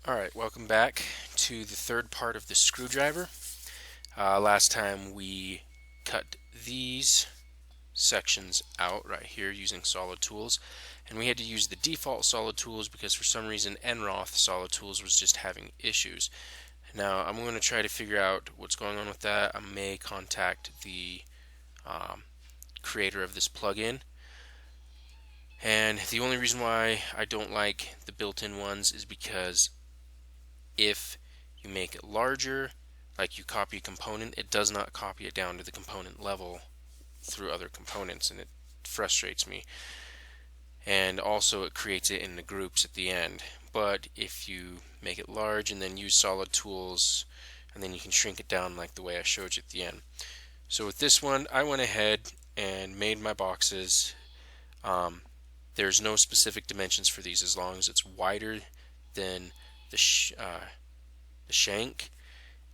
Alright, welcome back to the third part of the screwdriver. Last time we cut these sections out right here using solid tools, and we had to use the default solid tools because for some reason Nroth solid tools was just having issues. Now I'm going to try to figure out what's going on with that. I may contact the creator of this plugin. And the only reason why I don't like the built-in ones is because if you make it larger, like you copy a component, it does not copy it down to the component level through other components, and it frustrates me. And also it creates it in the groups at the end. But if you make it large and then use solid tools, and then you can shrink it down like the way I showed you at the end. So with this one, I went ahead and made my boxes. There's no specific dimensions for these as long as it's wider than the shank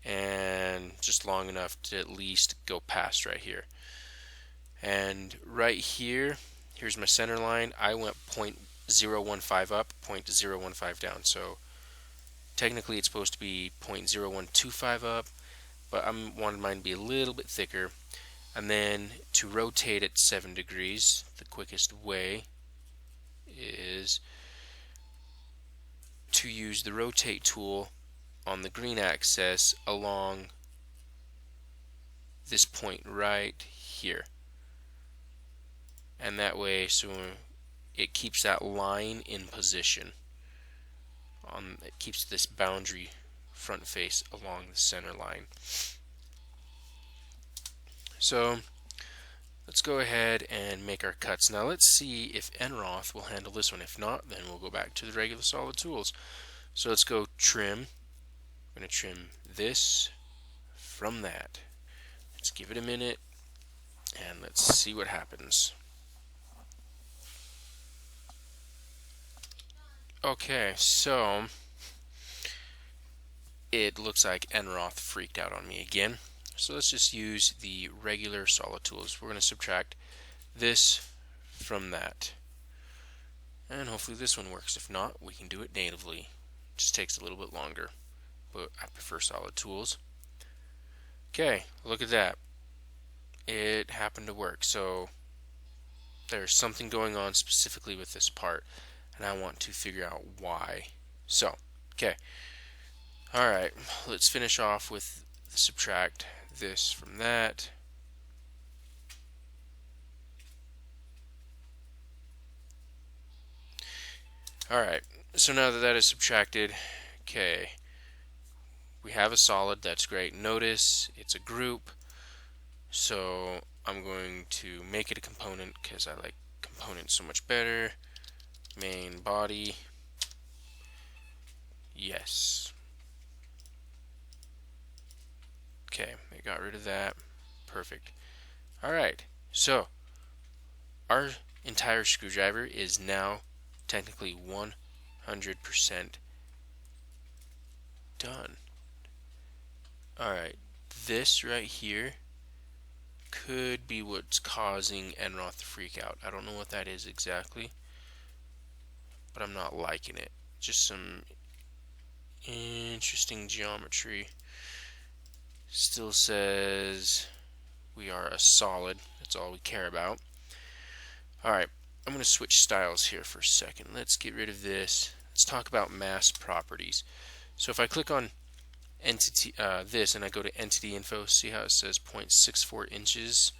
and just long enough to at least go past right here. And right here, here's my center line. I went 0.015 up, 0.015 down. So technically it's supposed to be 0.0125 up, but I wanted mine to be a little bit thicker. And then to rotate it 7 degrees, the quickest way is to use the rotate tool on the green axis along this point right here. And that way, so it keeps that line in position. It keeps this boundary front face along the center line. So let's go ahead and make our cuts. Now let's see if Nroth will handle this one. If not, then we'll go back to the regular solid tools. So let's go trim. I'm going to trim this from that. Let's give it a minute and let's see what happens. Okay, so it looks like Nroth freaked out on me again. So let's just use the regular solid tools. We're going to subtract this from that. And hopefully this one works. If not, we can do it natively. It just takes a little bit longer, but I prefer solid tools. Okay, look at that. It happened to work. So there's something going on specifically with this part, and I want to figure out why. So, okay. Alright, let's finish off with the subtract this from that. Alright, so now that that is subtracted, okay, we have a solid. That's great. Notice it's a group, so I'm going to make it a component because I like components so much better. Main body, yes. Okay, I got rid of that. Perfect. Alright, so our entire screwdriver is now technically 100% done. Alright, this right here could be what's causing Nroth to freak out. I don't know what that is exactly, but I'm not liking it. Just some interesting geometry. Still says we are a solid. That's all we care about. Alright, I'm going to switch styles here for a second. Let's get rid of this. Let's talk about mass properties. So if I click on entity this and I go to entity info, see how it says 0.64 inches?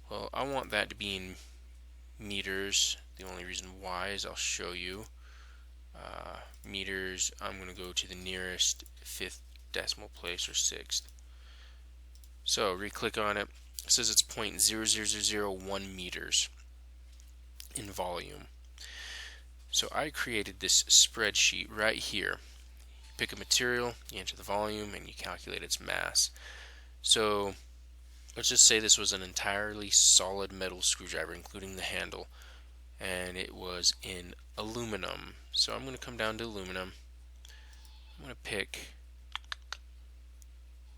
Well, I want that to be in meters. The only reason why is I'll show you. Meters, I'm going to go to the nearest fifth decimal place or sixth. So re-click on it. It says it's 0.00001 meters in volume. So I created this spreadsheet right here. You pick a material, you enter the volume, and you calculate its mass. So let's just say this was an entirely solid metal screwdriver, including the handle, and it was in aluminum. So I'm going to come down to aluminum. I'm going to pick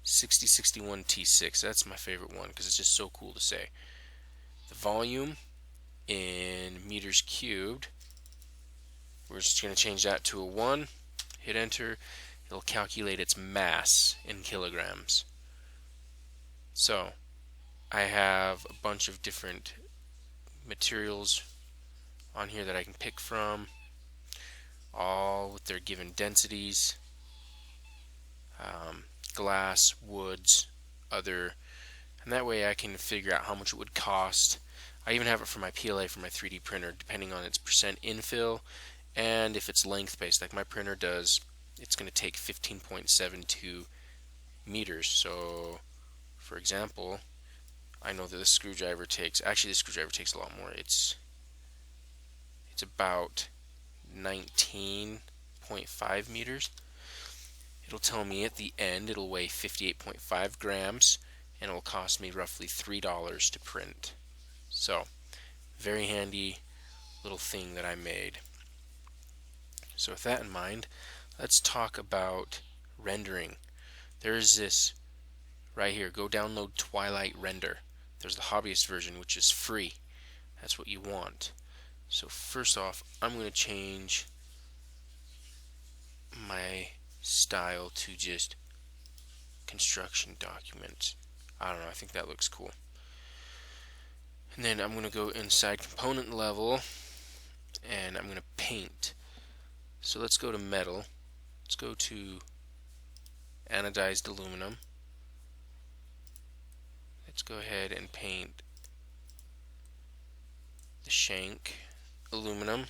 6061 T6. That's my favorite one because it's just so cool to say. The volume in meters cubed, we're just going to change that to a 1. hit enter, it'll calculate its mass in kilograms. So I have a bunch of different materials on here that I can pick from, all with their given densities. Glass, woods, other, and that way I can figure out how much it would cost. I even have it for my PLA for my 3D printer, depending on its percent infill and if it's length based, like my printer does. It's going to take 15.72 meters. So for example, I know that this screwdriver takes, actually this screwdriver takes a lot more. It's about 19.5 meters. It'll tell me at the end it'll weigh 58.5 grams and it will cost me roughly $3 to print. So very handy little thing that I made. So with that in mind, let's talk about rendering. There's this right here. Go download Twilight Render. There's the hobbyist version, which is free. That's what you want. So first off, I'm going to change my style to just construction document. I don't know, I think that looks cool. And then I'm going to go inside component level and I'm going to paint. So let's go to metal. Let's go to anodized aluminum. Let's go ahead and paint the shank aluminum.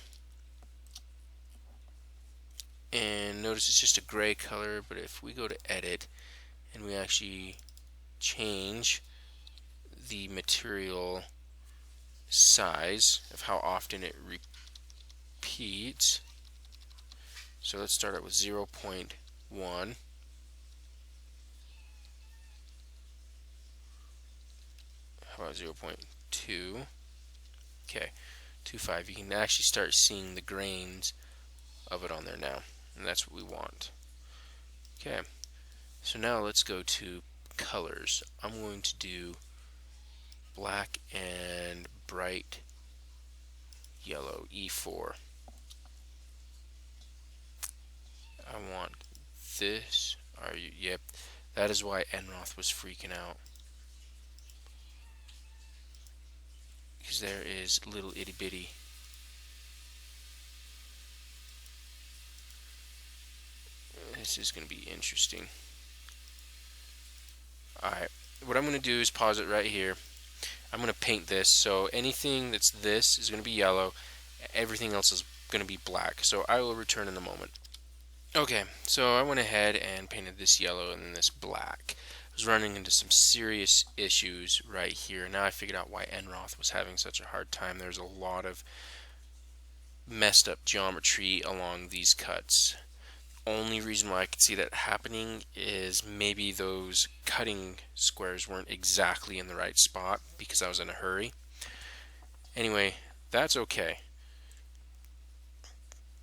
And notice it's just a gray color, but if we go to edit and we actually change the material size of how often it repeats, so let's start out with 0.1. How about 0.2? Okay, 2.5. You can actually start seeing the grains of it on there now, and that's what we want. Okay, so now let's go to colors. I'm going to do black and bright yellow, E4. I want this. Are you? Yep, that is why Enroth was freaking out, because there is little itty bitty this is going to be interesting. Alright, what I'm going to do is pause it right here. I'm going to paint this, so anything that's this is going to be yellow, everything else is going to be black, so I will return in a moment. Okay, so I went ahead and painted this yellow and this black. I was running into some serious issues right here. Now I figured out why Enroth was having such a hard time. There's a lot of messed up geometry along these cuts. Only reason why I could see that happening is maybe those cutting squares weren't exactly in the right spot because I was in a hurry. Anyway, that's okay.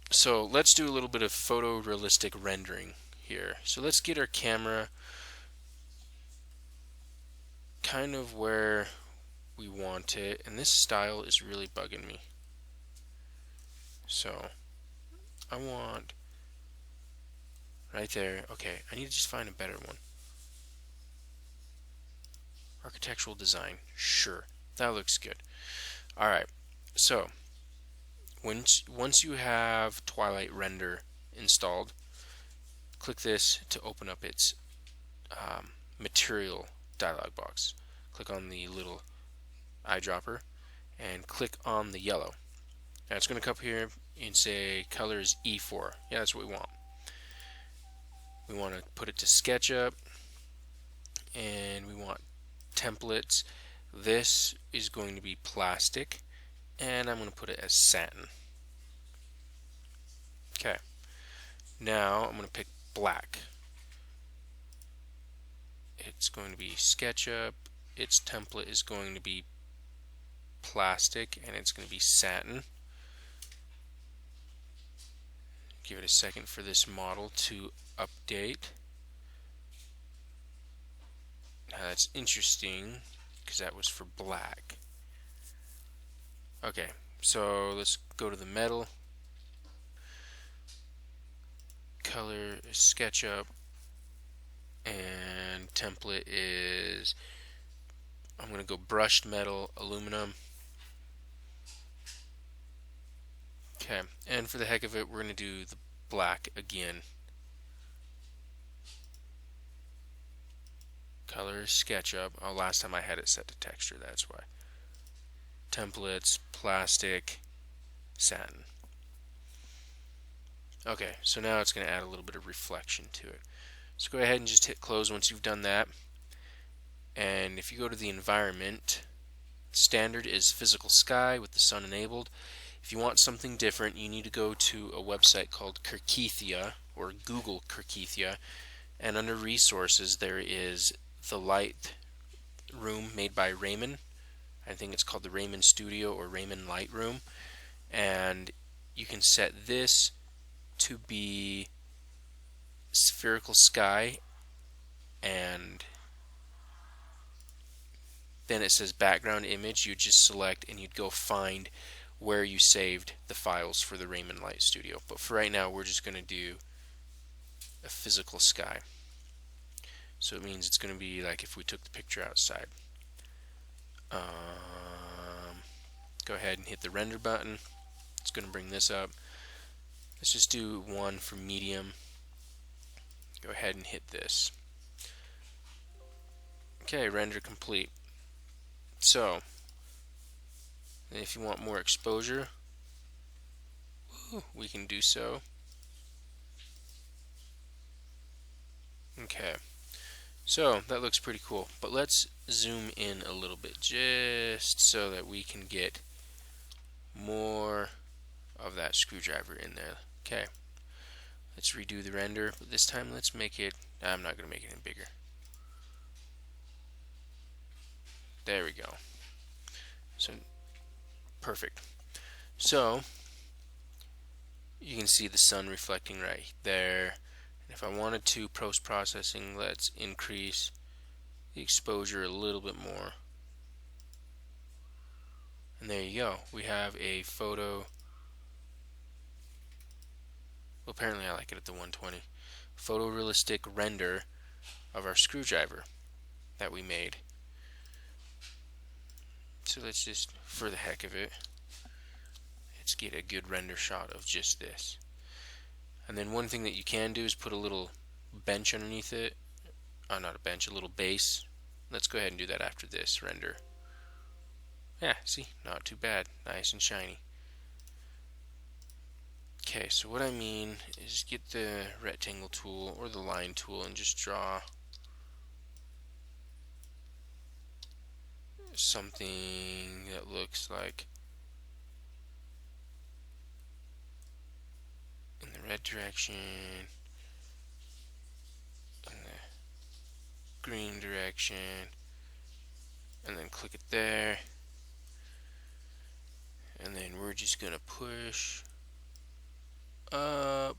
So let's do a little bit of photorealistic rendering here. So let's get our camera kind of where we want it, and this style is really bugging me. So I want right there. Okay, I need to just find a better one. Architectural design. Sure, that looks good. Alright, so once you have Twilight Render installed, click this to open up its material dialog box. Click on the little eyedropper and click on the yellow. Now it's going to come up here and say color is E4. Yeah, that's what we want. We want to put it to SketchUp, and we want templates. This is going to be plastic, and I'm going to put it as satin. Okay, now I'm going to pick black. It's going to be SketchUp, its template is going to be plastic, and it's going to be satin. Give it a second for this model to update. Now that's interesting because that was for black. Okay, so let's go to the metal, color is SketchUp, and template is, I'm going to go brushed metal aluminum. Okay, and for the heck of it, we're going to do the black again. Color is SketchUp. Oh, last time I had it set to texture, that's why. Templates, plastic, satin. Okay, so now it's going to add a little bit of reflection to it. So go ahead and just hit close once you've done that. And if you go to the environment, standard is physical sky with the sun enabled. If you want something different, you need to go to a website called Kirkithia, or Google Kirkithia, and under resources there is the light room made by Raymond. I think it's called the Raymond Studio or Raymond Lightroom, and you can set this to be spherical sky, and then it says background image. You just select and you'd go find where you saved the files for the Raymond Light Studio. But for right now, we're just going to do a physical sky. So it means it's going to be like if we took the picture outside. Go ahead and hit the render button. It's going to bring this up. Let's just do one for medium. Go ahead and hit this. Okay, render complete. So, if you want more exposure, we can do so. Okay, so that looks pretty cool, but let's zoom in a little bit just so that we can get more of that screwdriver in there. Okay, let's redo the render, but this time let's make it, I'm not going to make it any bigger. There we go. So, perfect. So, you can see the sun reflecting right there. And if I wanted to post-processing, let's increase the exposure a little bit more. And there you go. We have a photo. Well, apparently I like it at the 120. Photorealistic render of our screwdriver that we made. So let's just, for the heck of it, let's get a good render shot of just this. And then one thing that you can do is put a little bench underneath it. Oh, not a bench, a little base. Let's go ahead and do that after this render. Yeah, see, not too bad. Nice and shiny. Okay, so what I mean is get the rectangle tool or the line tool and just draw something that looks like in the red direction, in the green direction, and then click it there, and then we're just gonna push up.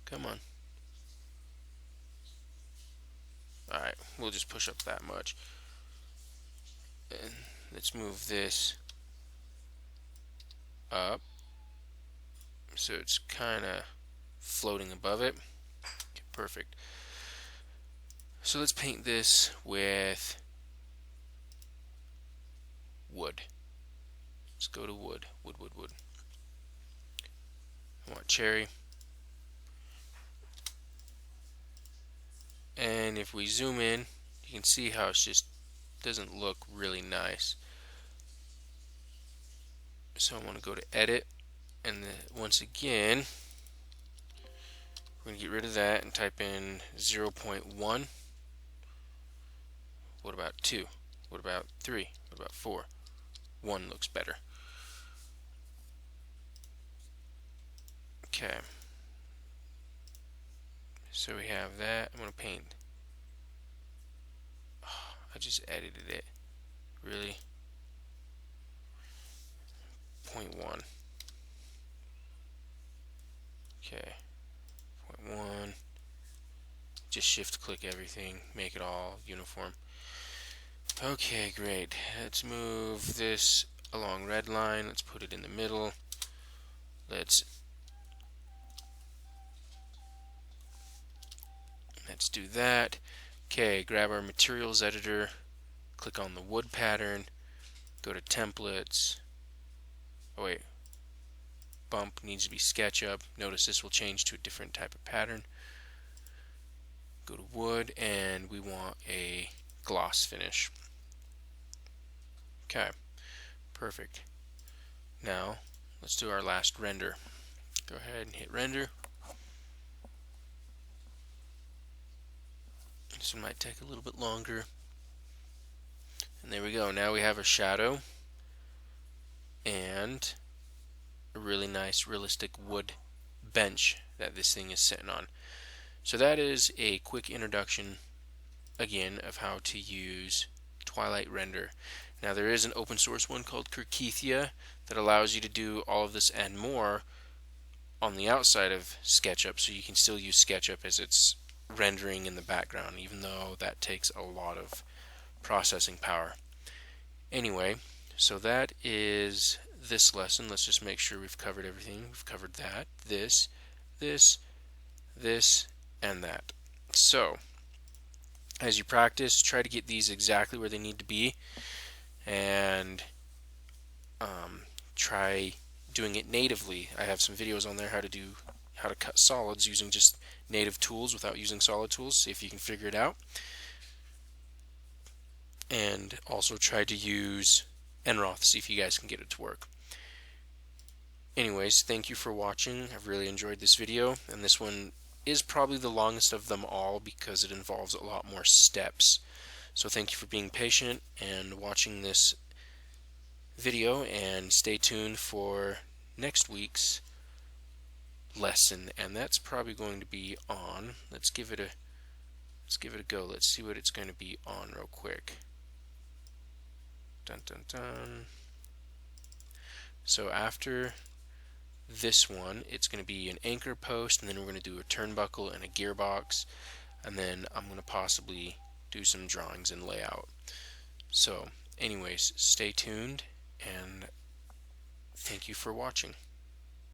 Come on. Alright, we'll just push up that much. And let's move this up so it's kind of floating above it. Okay, perfect. So let's paint this with wood. Let's go to wood. Wood. I want cherry. And if we zoom in, you can see how it just doesn't look really nice. So I want to go to edit, and once again we're going to get rid of that and type in 0.1. What about 2? What about 3? What about 4? 1 looks better. Okay, so we have that. I'm going to paint. Oh, I just edited it. Really? 0.1. Okay. 0.1. Just shift click everything, make it all uniform. Okay, great. Let's move this along red line. Let's put it in the middle. Let's do that. Okay, grab our materials editor, click on the wood pattern, go to templates. Oh wait, bump needs to be SketchUp. Notice this will change to a different type of pattern. Go to wood, and we want a gloss finish. Okay, perfect. Now let's do our last render. Go ahead and hit render. This one might take a little bit longer. And there we go. Now we have a shadow and a really nice realistic wood bench that this thing is sitting on. So that is a quick introduction again of how to use Twilight Render. Now there is an open source one called Kirkithia that allows you to do all of this and more on the outside of SketchUp, so you can still use SketchUp as it's rendering in the background, even though that takes a lot of processing power. Anyway, so that is this lesson. Let's just make sure we've covered everything. We've covered that, this, and that. So, as you practice, try to get these exactly where they need to be, and try doing it natively. I have some videos on there how to cut solids using just native tools without using solid tools. See if you can figure it out. And also try to use Enroth, see if you guys can get it to work. Anyways, thank you for watching. I've really enjoyed this video, and this one is probably the longest of them all because it involves a lot more steps. So thank you for being patient and watching this video, and stay tuned for next week's lesson, and that's probably going to be on, let's give it a go. Let's see what it's going to be on real quick. Dun dun dun. So after this one, it's going to be an anchor post, and then we're going to do a turnbuckle and a gearbox, and then I'm going to possibly do some drawings and layout. So anyways, stay tuned, and thank you for watching.